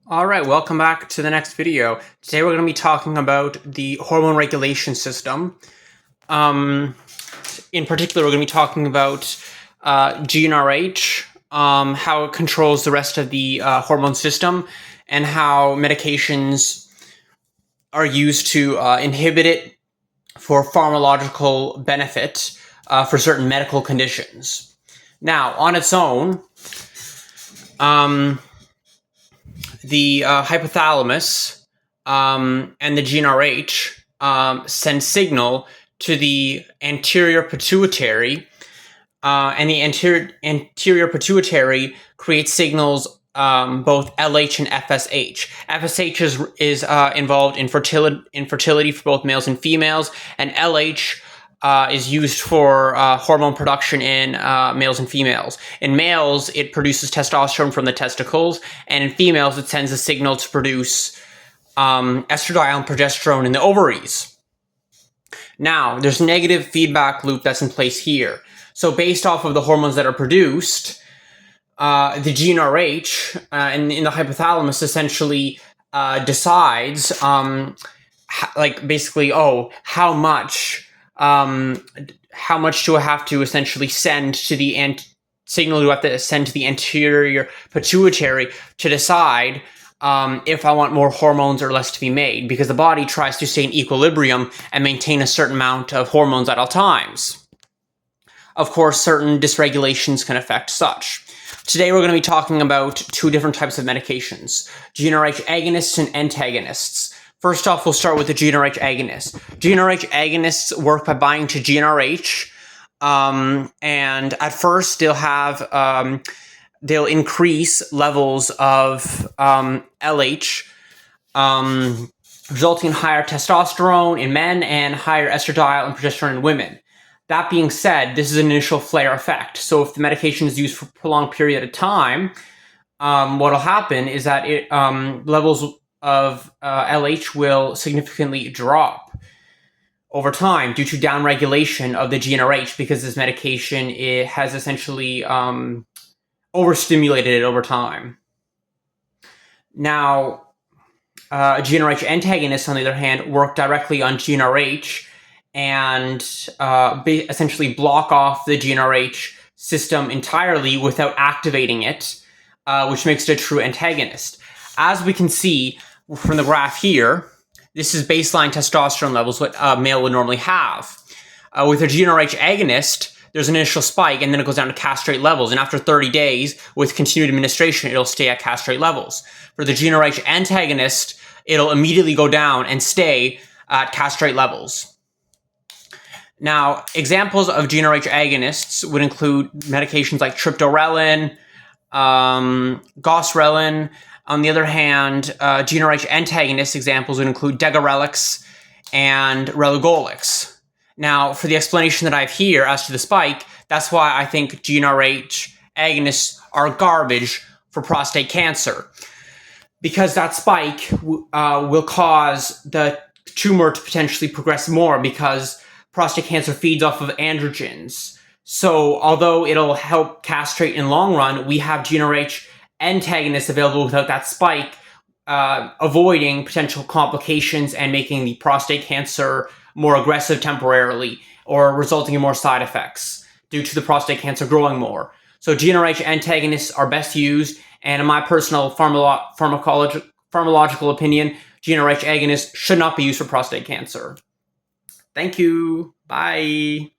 All right, welcome back to the next video. Today we're going to be talking about the hormone regulation system. In particular, we're going to be talking about GNRH, how it controls the rest of the hormone system, and how medications are used to inhibit it for pharmacological benefit for certain medical conditions. Now, on its own, the hypothalamus and the GNRH send signal to the anterior pituitary, and the anterior pituitary creates signals both LH and FSH. FSH is involved in fertility for both males and females, and LH is used for hormone production in males and females. In males, it produces testosterone from the testicles, and in females, it sends a signal to produce estradiol and progesterone in the ovaries. Now, there's a negative feedback loop that's in place here. So based off of the hormones that are produced, the GNRH in the hypothalamus essentially decides, how much do I have to essentially send to the signal do I have to send to the anterior pituitary to decide if I want more hormones or less to be made, because the body tries to stay in equilibrium and maintain a certain amount of hormones at all times. Of course, certain dysregulations can affect such. Today we're going to be talking about two different types of medications, GNRH agonists and antagonists. First off, we'll start with the GNRH agonists. GNRH agonists work by binding to GNRH, and at first they'll increase levels of LH, resulting in higher testosterone in men and higher estradiol and progesterone in women. That being said, this is an initial flare effect. So if the medication is used for a prolonged period of time, what will happen is that levels of LH will significantly drop over time due to downregulation of the GNRH, because this medication has essentially overstimulated it over time. Now, GNRH antagonists, on the other hand, work directly on GNRH and essentially block off the GNRH system entirely without activating it, which makes it a true antagonist. As we can see from the graph here, this is baseline testosterone levels, what a male would normally have. With a GNRH agonist, there's an initial spike, and then it goes down to castrate levels. And after 30 days, with continued administration, it'll stay at castrate levels. For the GNRH antagonist, it'll immediately go down and stay at castrate levels. Now, examples of GNRH agonists would include medications like triptorelin, goserelin. On the other hand, GNRH antagonist examples would include degarelix and relugolix. Now, for the explanation that I have here as to the spike, that's why I think GNRH agonists are garbage for prostate cancer, because that spike will cause the tumor to potentially progress more, because prostate cancer feeds off of androgens. So although it'll help castrate in long run, we have GNRH antagonists available without that spike, avoiding potential complications and making the prostate cancer more aggressive temporarily, or resulting in more side effects due to the prostate cancer growing more. So GNRH antagonists are best used, and in my personal pharmacological opinion, GNRH agonists should not be used for prostate cancer. Thank you. Bye.